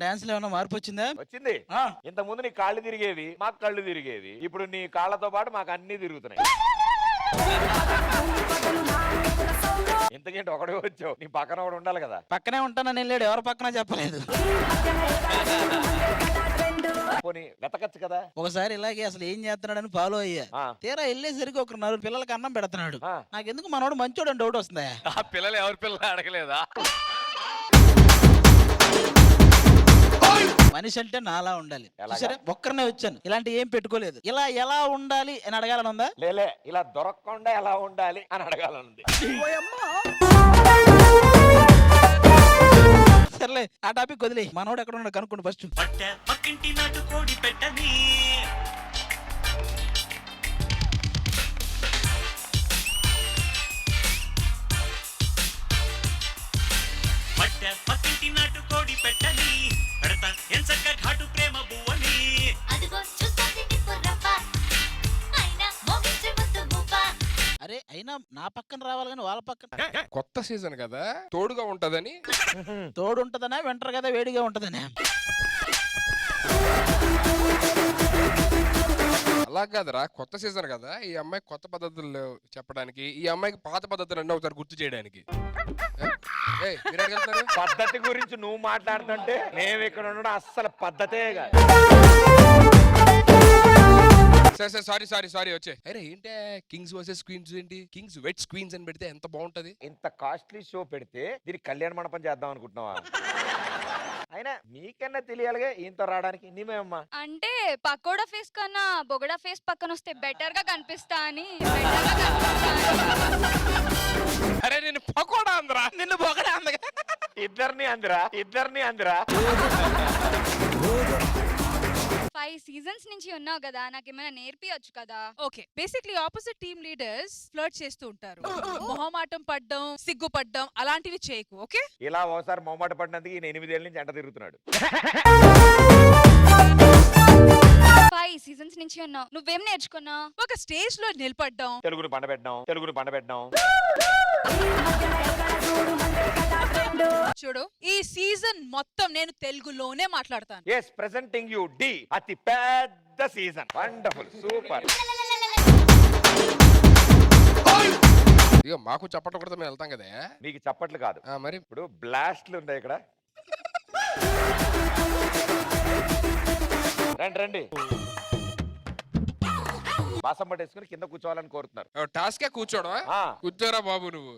Dance లో ఏమన్నా మార్పు వచ్చిందా? వచ్చింది. ఇంత ముందు నీ కాళ్ళు తిరిగేవి, మాకు కళ్ళు తిరిగేవి. ఇప్పుడు నీ కాళ్ళతో పాటు మాకు అన్ని తిరుగుతున్నాయి. ఇంతకంటే ఒకడే వచ్చావు, నీ పక్కన ఒకడు ఉండాలి కదా. పక్కనే ఉంటానని వెళ్ళాడు, ఎవరి పక్కన చెప్పలేదు. పోనీ వెతకచ్చు కదా. ఒకసారి ఇలాగే అసలు ఏం చేస్తున్నాడని ఫాలో అయ్యా. తీరా వెళ్ళేసరికి ఒక 4 పిల్లలకి అన్నం పెడుతున్నాడు. నాకెందుకు మనోడు మంచోడు అని డౌట్ వస్తుందా? ఆ పిల్లలు ఎవరి పిల్లలు అడగలేదా? మనిషి అంటే నాలా ఉండాలి. సరే ఒక్కరినే వచ్చాను, ఇలాంటి ఏం పెట్టుకోలేదు. ఇలా ఎలా ఉండాలి అని అడగాలని ఉందా? లేలే, ఇలా దొరకకుండా ఎలా ఉండాలి అని అడగాలనుంది. సర్లే ఆ టాపిక్ వదిలే, మనోడు ఎక్కడ ఉన్నాడు కనుక్కోండి ఫస్ట్. పక్కింటి నాటు కోడి పెట్టని పక్కింటి నాటు కోడి పెట్టని పెడతా ఎంచక్క ఘాటు ప్రేమ బువ్వని. అరే అయినా నా పక్కన రావాలి కానీ వాళ్ళ పక్కన. కొత్త సీజన్ కదా, తోడుగా ఉంటదని. తోడు ఉంటదనా, వింటర్ కదా వేడిగా ఉంటదనా? అలా కాదురా, కొత్త సీజన్ కదా, ఈ అమ్మాయి కొత్త పద్ధతులు చెప్పడానికి, ఈ అమ్మాయికి పాత పద్ధతులు అన్నీ ఒకసారి గుర్తు చేయడానికి. పద్ధతి గురించి నువ్వు మాట్లాడుతుంటే మేము ఇక్కడ ఉండడం అస్సలు పద్ధతే కాదు. సరే సారీ సారీ సారీ వచ్చే. అరే ఏంటే కింగ్స్ వర్సెస్ క్వీన్స్ ఏంటి? కింగ్స్ వెట్స్ క్వీన్స్ అని పెడితే ఎంత బాగుంటది. ఇంత కాస్ట్లీ షో పెడితే దీనికి కళ్యాణ మండపం చేద్దాం అనుకుంటున్నావా? అయినా మీకన్నా తెలియాలిగా ఇంత రావడానికి. నీమేమ్మా అంటే పకోడా ఫేస్ కన్నా బొగడా ఫేస్ పక్కన వస్తే బెటర్ గా కనిపిస్తా అని. అరే నేను పకోడా అందరా, నిన్ను బొగడా అందగా. ఇద్దరిని అందరా 5 సీజన్స్ నుంచి ఉన్నావు కదా, నాకేమైనా నేర్పియొచ్చు కదా. Okay, basically opposite team leaders flirt చేస్తూ ఉంటారు. మొహమాటం పడ్డం, సిగ్గు పడ్డం అలాంటివి చేయకు. ఓకే, ఇలా ఓసారి మొహమాట పడినందుకు ఈయన 8 ఏళ్ళ నుంచి ఎంట తిరుగుతున్నాడు. 5 సీజన్స్ నుంచి ఉన్నావు, నువ్వేం నేర్చుకున్నావు? ఒక స్టేజ్ లో నిలబడ్డం, తెలుగుని పండబెట్టడం. చూడు ఈ సీజన్ మొత్తం నేను తెలుగులోనే మాట్లాడతాను. yes presenting you D అతి పెద్ద సీజన్. Wonderful, super. ఇక మాకు చప్పట్లు కూడా మేము వెళ్తాం కదా. మీకు చప్పట్లు కాదు మరి, ఇప్పుడు బ్లాస్ట్లు ఉన్నాయి ఇక్కడ. రండి బాసం పట్టేసుకుని కింద కూర్చోవాలని కోరుతున్నారు. టాస్కే కూర్చోవడం. కూర్చోరా బాబు నువ్వు.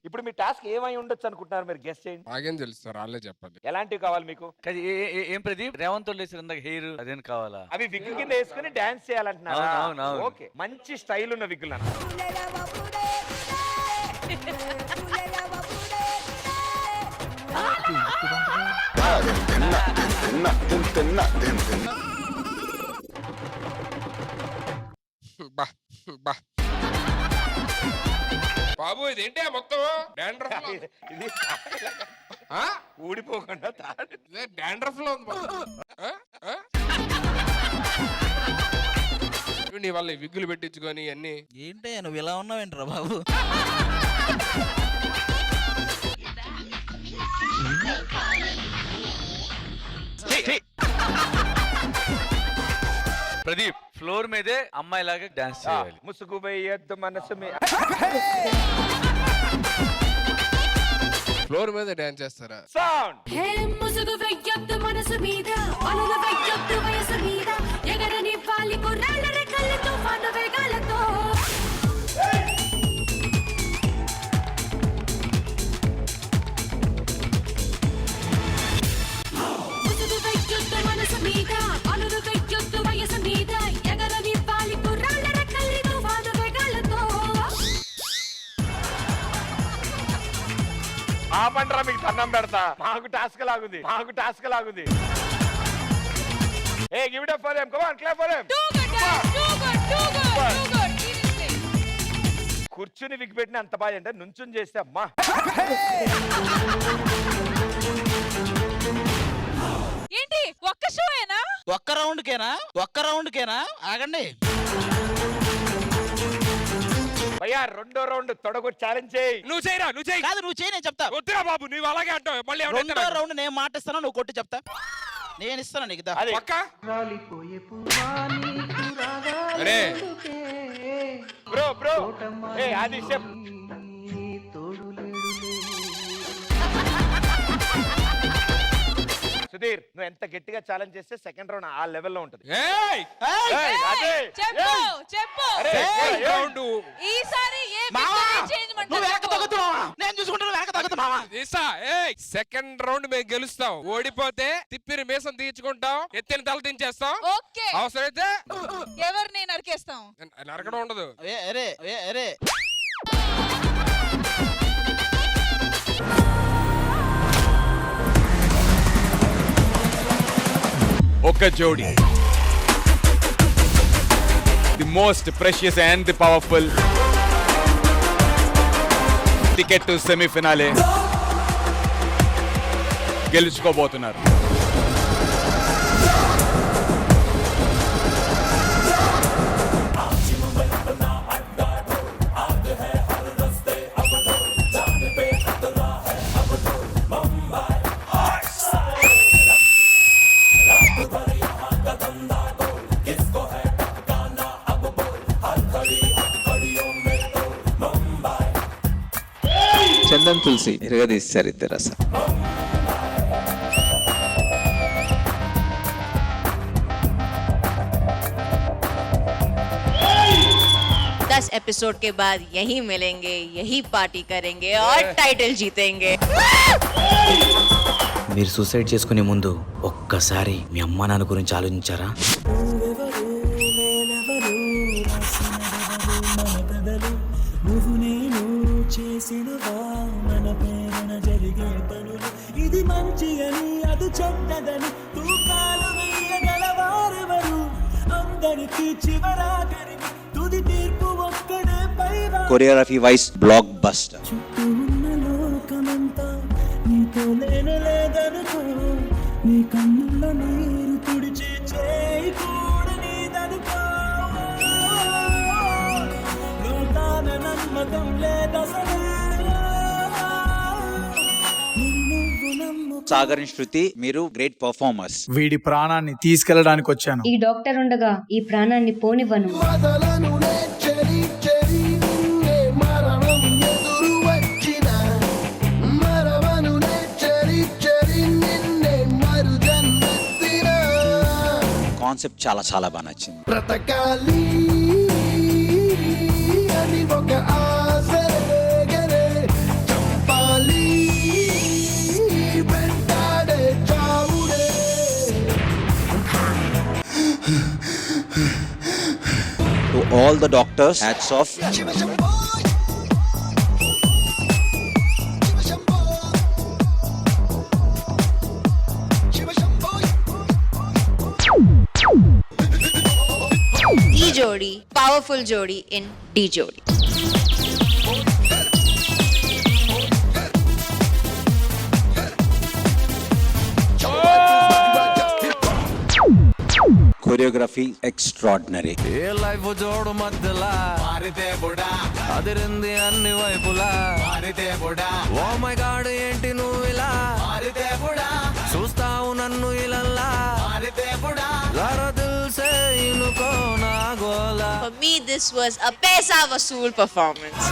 ఇప్పుడు మీ టాస్క్ ఏమై ఉండొచ్చు అనుకుంటున్నారు మీరు? గెస్ట్ చేయండి. నాకేం తెలుసు సార్, వాళ్ళే చెప్పాలి. ఎలాంటివి కావాలి మీకు? ఏం ప్రదీప్, రేవంత్ ఇందాక హెయిర్ అదేం కావాలా? అవి విగ్ కింద వేసుకుని డాన్స్ చేయాలంటున్నారు. ఓకే, మంచి స్టైల్ ఉన్న విగ్గులు అన్న. బాబు ఇదేంటి మొత్తం డాండ్రఫ్? ఇది ఊడిపోకుండా డాండ్రఫ్ లో ఉంది. నీ వల్ల విగ్గులు పెట్టించుకొని అన్ని. ఏంటి నువ్వు ఇలా ఉన్నావేంట్రా బాబు? ప్రదీప్ ఫ్లోర్ మీదే అమ్మాయి లాగా డాన్స్ చేయాలి. ముసుగు వేయద్దు మనసు ఫ్లోర్ మీద డాన్స్ చేస్తారా? సౌండ్. ముసుగు వెయ్యొద్దు మనసు మీద, అలలు వెయ్యొద్దు వయసు మీద, ఎగరని వాలి కుర్రాళ్ళ రెక్కల తుఫాను వేగాలతో. ముసుగు వెయ్యొద్దు మనసు మీద, అలలు వెయ్యొద్దు వయసు మీద, ఎగరని వాలి కుర్రాళ్ళ రెక్కల తుఫాను వేగాలతో. ఆ పంటరా మీకు దండం పెడతా. మాకు టాస్క్ లాగుంది. Hey, give it up for them. Come on, clap for them. Too good. కూర్చుని విగ్ పెట్టిన అంత బాగా అంటే నుంచుని చేస్తే అమ్మా. ఏంటి ఒక్క షోయేనా? ఒక్క రౌండ్ కేనా? ఆగండి. భయ్యా రెండో రౌండ్ తొడగొట్టి ఛాలెంజ్ చేయి. నువ్వు చేయరా, నువ్వు చేయి. కాదు నువ్వు చేయి, నేను చెప్తా. వద్దురా బాబు, నువ్వు అలాగే అంటావు. మళ్ళీ ఏమన్నా రెండో రౌండ్ నేను మాట ఇస్తాను, నువ్వు కొట్టి చెప్తా. నేను ఇస్తాను నీకు. దా. అది పక్కా? అరే బ్రో బ్రో ఏ ఆది స్టెప్. సుధీర్ నువ్వు ఎంత గట్టిగా ఛాలెంజ్ చేస్తే సెకండ్ రౌండ్ ఆ లెవెల్లో ఉంటది. ఏయ్ ఏయ్, అదే. చెప్పు ఏయ్. చెప్పు అరే, సెకండ్ ఏయ్. రౌండ్ ఈసారి ఏ మావా, చేంజ్ నువ్వు వెనక తగ్గొద్దు మావా. నేను చూసుకుంటాను, వెనక తగ్గొద్దు మావా. తీసా. ఏయ్ సెకండ్ రౌండ్ మేము గెలుస్తాం. ఓడిపోతే తిప్పిరి మీసం తీర్చుకుంటాం, ఎత్తిన తల దించేస్తాం. ఓకే అవసరమైతే ఎవరిని నరికేస్తాం. నరకడం ఉండదు. అరే అరే ఒక జోడి, the most precious and the powerful ticket to semifinale గెలుచుకోబోతున్నారు. చందన్ తులసి ఇరగదీశారు ఇద్దరు అసలు. 10 एपिसोड के बाद यही मिलेंगे, यही पार्टी करेंगे और टाइटल जीतेंगे. మీరు సూసైడ్ చేసుకునే ముందు ఒక్కసారి మీ అమ్మా నాన్న గురించి ఆలోచించారా? నువ్వు నేను చేసినవా మన పేరున జరిగే పనులు, ఇది మంచి అని అది చెడ్డదని తూకాలు వేయగలవారెవరు, అందరికీ చివరాఖరికి తుది తీర్పు ఒక్కడే పైగా. Choreography wise blockbuster. చుట్టూ ఉన్న లోకమంతా నీతో లేనే లేదనుకో, నీ కన్నుల నీరు తుడిచి చేయి కూడా నీదనుకో. లోకాన నమ్మకం లేదసలే, నిన్ను నమ్ము. సాగర్ శృతి మీరు గ్రేట్ పర్ఫార్మర్స్. వీడి ప్రాణాన్ని తీసుకెళ్ళడానికి వచ్చాను. ఈ డాక్టర్ ఉండగా ఈ ప్రాణాన్ని పోనివ్వను. కాన్సెప్ట్ చాలా చాలా బాగా నచ్చింది. బ్రతకాలి అని ఒక ఆశ రేగలే, చంపాలి వెంటాడే చావుడే. To all the doctors hats off. ई जोड़ी पावरफुल जोड़ी इन डी जोड़ी. Choreography extraordinary. ఏ లైఫ్ జోడు మధ్యలా మారితే బుడా అదిరింది అన్ని వైపులా మారితే బుడా. ఓ మై గాడ్ ఏంటి నువ్వు ఇలా మారితే బుడా, చూస్తావు నన్ను ఇలల్లా మారితే బుడా. జరా దిల్ సే ఇనుకో నా గోలా. For me this was a पैसा वसूल performance.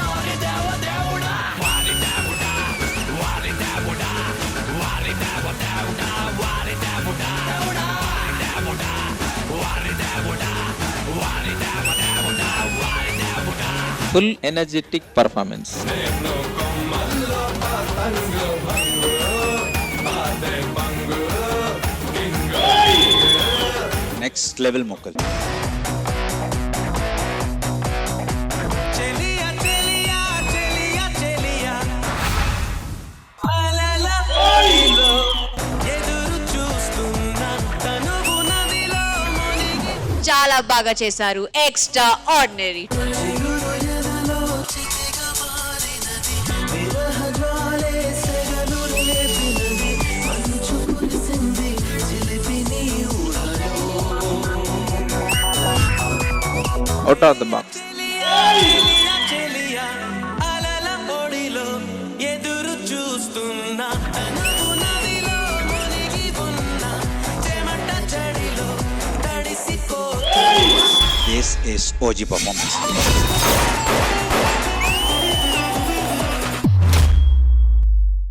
Full energetic performance. Next level మొక్కలు. చాలా బాగా చేశారు, extra ordinary. Out of the box. This is OG performance.